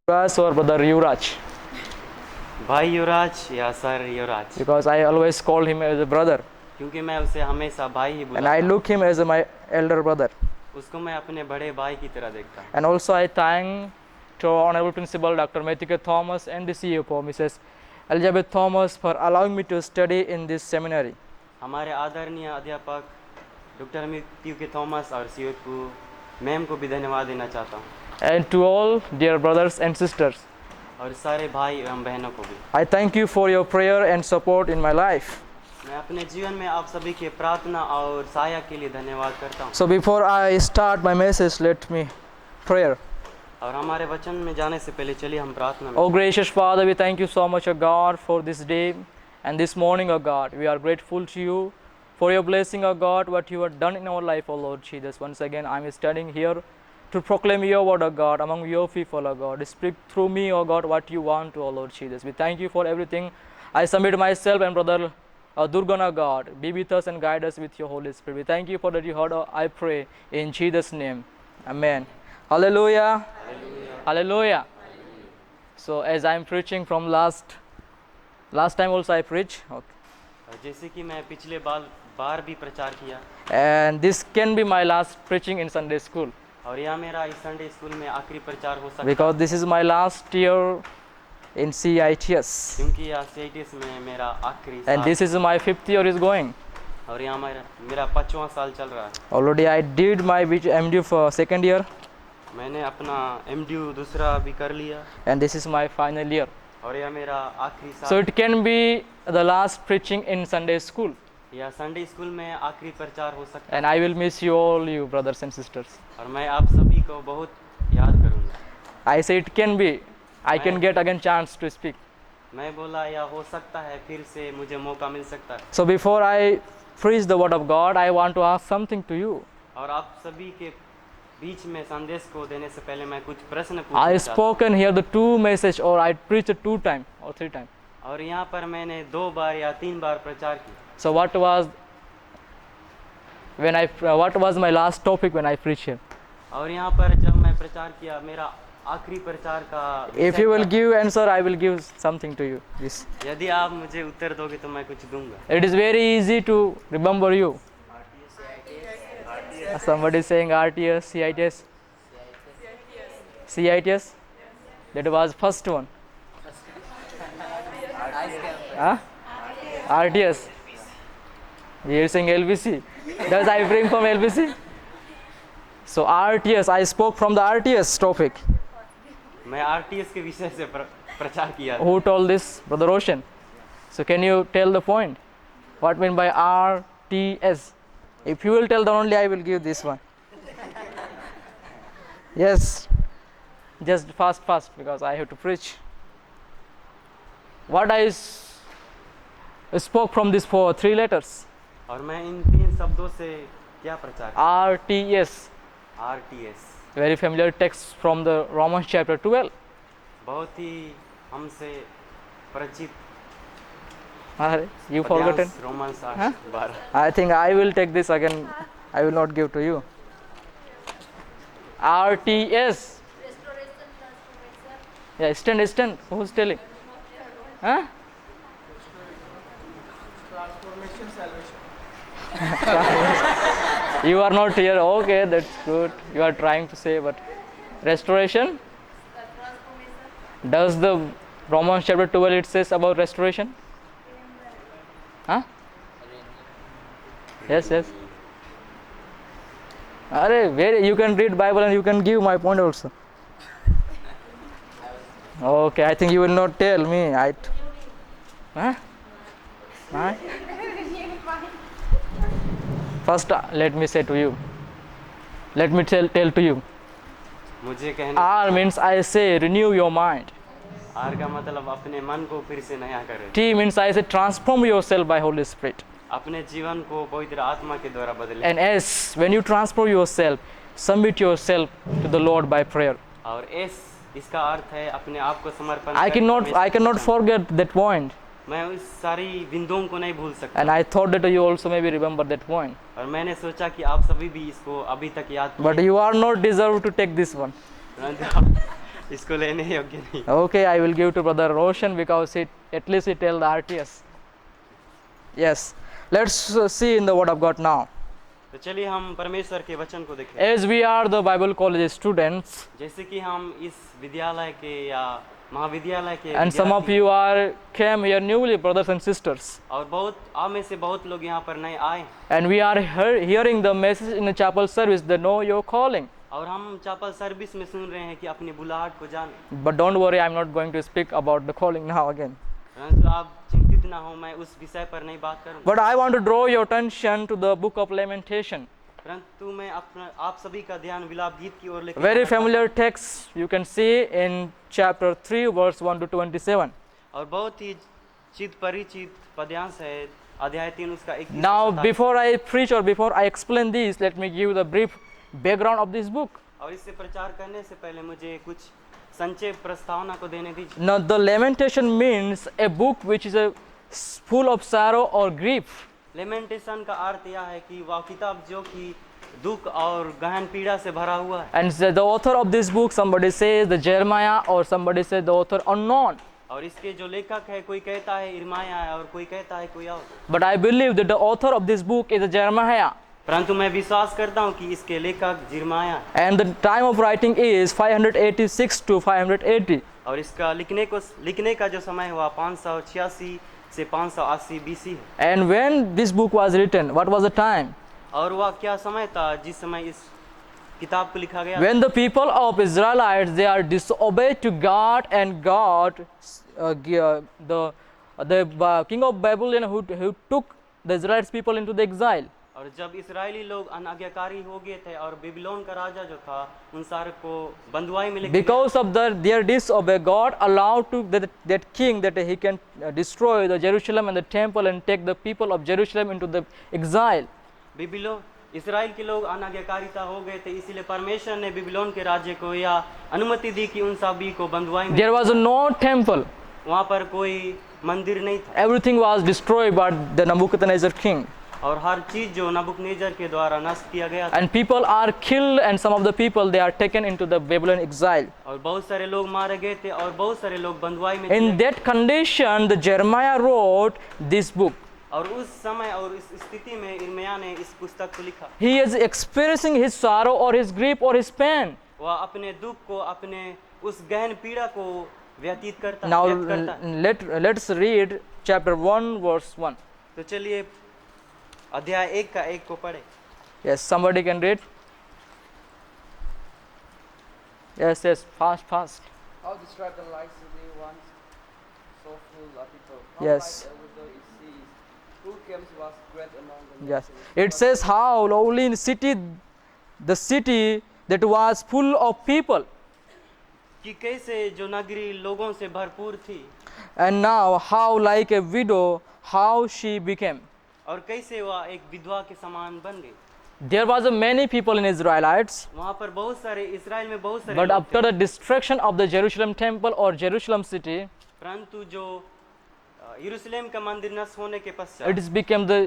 Yuvraj or brother Yuvraj? भाई युवराज या sir Yuvraj, Because I always call him as a brother क्योंकि मैं उसे हमेशा भाई ही and बुलाता I हूँ। look him as my elder brother. उसको मैं अपने बड़े भाई की तरह देखता हूँ। And also I thank to our Honorable Principal Dr. Metike Thomas and the CFO Mrs. Elizabeth Thomas for allowing me to study in this seminary. हमारे आदरणीय अध्यापक डॉक्टर मृत्यु के थॉमस और सीएफओ मैम को भी धन्यवाद देना चाहता हूँ, And to all dear brothers and sisters, और सारे भाई एवं बहनों को भी। I thank you for your prayer and support in my life. मैं अपने जीवन में आप सभी के प्रार्थना और सहायता के लिए धन्यवाद करता हूँ। So before I start my message, let me pray. और हमारे वचन में जाने से पहले चलिए हम प्रार्थना में। Oh gracious Father, we thank you so much, O God, for this day and this morning, O God. We are grateful to you for your blessing, O God, what you have done in our life, O Lord Jesus. Once again, I am standing here to proclaim your word, O God, among your people, O God. Speak through me, O God, what you want to, O Lord Jesus. We thank you for everything. I submit myself and brother Durgan, O God. Be with us and guide us with your Holy Spirit. We thank you for that you heard, I pray, in Jesus' name. Amen. Hallelujah. Hallelujah. So as I am preaching from last time also I preach, okay. जैसे कि मैं पिछले बार भी प्रचार किया, And this can be my last preaching in Sunday school और यह मेरा इस संडे स्कूल में आखिरी प्रचार हो सकता है, because this is my last year in CITS क्योंकि यह CITS में मेरा आखिरी and साल this is my 5th year is going. और यहाँ मेरा 5वां साल चल रहा है। Already I did my MD for 2nd year मैंने अपना MDU दूसरा भी कर लिया and this is my final year. और यह मेरा आखिरी साल। So it can be the last preaching in Sunday school यह संडे स्कूल में आखिरी प्रचार हो सकता है, and I will miss you all, you brothers and sisters. और मैं आप सभी को बहुत याद करूँगा। I say it can be, I can get again chance to speak. मैं बोला यह हो सकता है, फिर से मुझे मौका मिल सकता है। So before I preach the word of God, I want to ask something to you. और आप सभी के बीच में संदेश को देने से पहले मैं कुछ प्रश्न I पूछना चाहता हूँ। spoken here the 2 message or I preached 2 time or 3 time. और यहाँ पर मैंने 2 बार या 3 बार प्रचार किया। So what was my last topic when I preached here? और यहाँ पर जब मैं प्रचार किया, मेरा आखिरी प्रचार का If you will give answer, I will give something to you. This. यदि आप मुझे उत्तर दोगे तो मैं कुछ दूंगा। It is very easy to remember you. Somebody is saying RTS, CITS. CITS. That was first one. Huh? RTS. We are saying LBC. Does I bring from LBC? So RTS, I spoke from the RTS topic. मैं RTS के विषय से प्रचार किया। Who told this? Brother Ocean. So can you tell the point? What mean by RTS? If you will tell, then only I will give this one. Yes. Just fast because I have to preach. What I spoke from these 3 letters. और मैं इन 3 शब्दों से क्या प्रचार किया? RTS. RTS। Very familiar text from the Romans chapter 12. बहुत ही हमसे परिचित। You forgotten? Romans Huh? 8:12। I think I will take this again. I will not give to you. RTS. Yeah, stand. Who's telling? Huh? Transformation, salvation. You are not here. Okay, that's good. You are trying to say, but restoration? Does the Romans chapter 12 it says about restoration? Huh? Yes. You can read Bible and you can give my point also. Okay, I think you will not tell me. Huh? First, let me say to you. Let me tell to you. मुझे कहने R means I say renew your mind. R का मतलब अपने मन को फिर से नया करें। T means I say transform yourself by Holy Spirit. अपने जीवन को पवित्र आत्मा के द्वारा बदलें। And S, when you transform yourself, submit yourself to the Lord by prayer. और S इसका अर्थ है अपने आप को समर्पण। I cannot forget that point. मैं उस सारी बिंदुओं को नहीं भूल सकता। And I thought that you also maybe remember that point. और मैंने सोचा कि आप सभी भी इसको अभी तक याद But you are not deserved to take this one. इसको लेने योग्य नहीं। Okay, I will give to Brother Roshan because at least he tell the RTS. Yes, let's see in the Word of God now. तो चलिए हम परमेश्वर के वचन को देखें। As we are the Bible college students, जैसे कि हम इस विद्यालय के या महाविद्यालय के and some of विद्यार्थी- you are came here newly, brothers and sisters, और बहुत आप में से बहुत लोग यहाँ पर नए आए हैं and we are hearing the message in the chapel service, the know your calling. और हम चापल सर्विस में सुन रहे हैं कि अपनी बुलाहट को जाने। But don't worry, I'm not going to speak about the calling now again. परंतु आप चिंतित ना हो, मैं उस विषय पर नहीं बात करूँगा। But I want to draw your attention to the book of Lamentation. परंतु मैं अपना आप सभी का ध्यान विलाप गीत की ओर लेकर Very जाना चाहता familiar text you can see in chapter 3 verse 1 to 27. हूं। और बहुत ही परिचित पद्यांश है अध्याय 3 उसका 21 से Now 27। before I preach or before I explain this, let me give the brief background of this book. और इससे प्रचार करने से पहले मुझे कुछ संक्षेप प्रस्तावना को देने दीजिए। Now the Lamentation means a book which is full of sorrow or grief. Lamentation का अर्थ यह है कि वह किताब जो कि दुख और गहन पीड़ा से भरा हुआ है। And the author of this book, somebody says the Jeremiah or somebody says the author unknown. और इसके जो लेखक है कोई कहता है इर्माया है और कोई कहता है कोई और। But I believe that the author of this book is Jeremiah. परंतु मैं विश्वास करता हूँ कि इसके लेखक जिर्माया है। And the time of writing is 586 to 580. और इसका लिखने का जो समय हुआ 586 से 580 BC है। And when this book was written, what was the time? और वह क्या समय था जिस समय इस किताब को लिखा गया? When the people of Israelites, they are disobeyed to God, and God, the king of Babylon who took the Israelites people into the exile. और जब इस्राएली लोग अनाज्ञाकारी हो गए थे और बेबीलोन का राजा जो था उन सारे को बंधुआई में लेके Because of their disobey, God allowed to that king that he can destroy the Jerusalem and the temple and take the people of Jerusalem into the exile. Babylon इस्राएल के लोग अनाज्ञाकारिता हो गए थे, इसीलिए परमेश्वर ने बेबीलोन के राज्य को या अनुमति दी कि उन सभी को बंधुआई में There was no temple. वहाँ पर कोई मंदिर नहीं था Everything was destroyed by the Nebuchadnezzar king. और हर चीज जो नबूकदनेस्सर के द्वारा नष्ट किया गया था। And people are killed, and some of the people, they are taken into the Babylon exile. और बहुत सारे लोग मारे गए थे और बहुत सारे लोग बंधुआई में In that condition, the Jeremiah wrote this book. और उस समय और इस स्थिति में इर्मिया ने इस पुस्तक को लिखा। He is experiencing his sorrow or his grief or his pain. वह अपने दुख को अपने उस गहन पीड़ा को व्यतीत करता Now व्यक्त करता है। let's read chapter 1 verse 1. तो चलिए अध्याय 1 का 1 को पढ़े। Yes, somebody can read. Yes, fast. How describe the light city once so full of people? How Yes. bright everywhere it sees. Who comes was great among the Yes, nations. it says how lowly in the city that was full of people, कि कैसे जो नगरी लोगों से भरपूर थी and now how like a widow, how she became. और कैसे वह एक विधवा के समान बन गई। There was many people in Israelites, वहाँ पर बहुत सारे इस्राएल में बहुत सारे but लोग after थे। the destruction of the Jerusalem temple or Jerusalem city, परंतु जो यरूशलेम का मंदिर नष्ट होने के it पश्चात is became the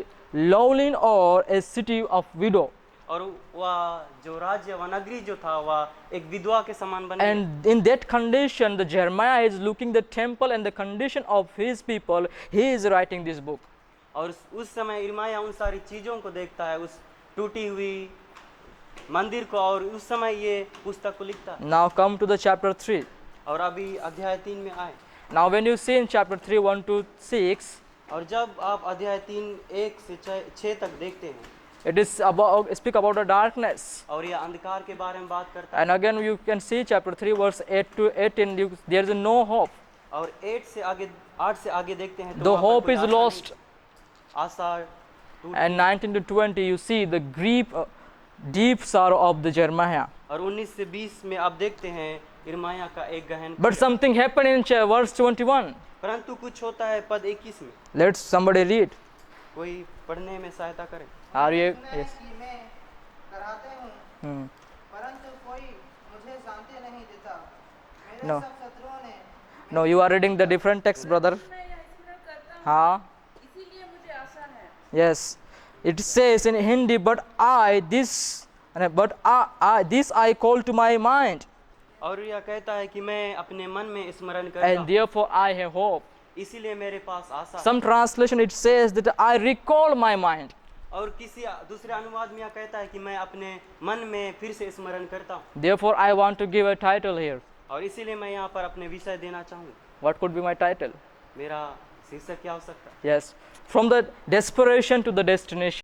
lowly or a city of widow. और वह जो राज्य वह नगरी जो था वह एक विधवा के समान बन गई। And in that condition, the Jeremiah is looking the temple and the condition of his people. He is writing this book. और उस समय इर्माया उन सारी चीजों को देखता है, उस टूटी हुई मंदिर को, और उस समय ये पुस्तक को लिखता है। Now come to the chapter 3. और अभी अध्याय 3 में आए। Now when you see in chapter 3 1 to 6, और जब आप अध्याय 3 1 से 6 तक देखते हैं it is speak about the darkness. और ये अंधकार के बारे में बात करता है। And again you can see chapter 3 verse 8 to 18, there is no hope. और 8 से आगे देखते हैं तो The वहाँ पर hope कोई is आशा नहीं lost. थी। आशा टूट And 19 to 20 you see the grief, deep sorrow of the Jeremiah. और 19 से 20 में आप देखते हैं इर्माया का एक गहन But something happened in verse 21. परंतु कुछ होता है पद 21 में। Let's somebody read. कोई पढ़ने में सहायता करे। Are you? सुना है Yes. कि मैं कराते हूँ, Hmm. परंतु कोई मुझे शांति नहीं देता। मेरे No. सब शत्रुओं ने No, you are reading the different text, brother. मैं यह स्मरण करता हूँ, हाँ. इसीलिए मुझे आशा है। Yes. It says in Hindi, but this I call to my mind. और यह कहता है कि मैं अपने मन में स्मरण करता and हूँ, therefore I have hope. इसीलिए मेरे पास आशा है। Some translation it says that I recall my mind. और किसी दूसरे अनुवाद में यह कहता है कि मैं अपने मन में फिर से स्मरण करता हूँ, Therefore I want to give a title here. और इसीलिए मैं यहाँ पर अपने विषय देना चाहूँगा। What could be my title? मेरा शीर्षक क्या हो सकता है? Yes, from the desperation to the destination.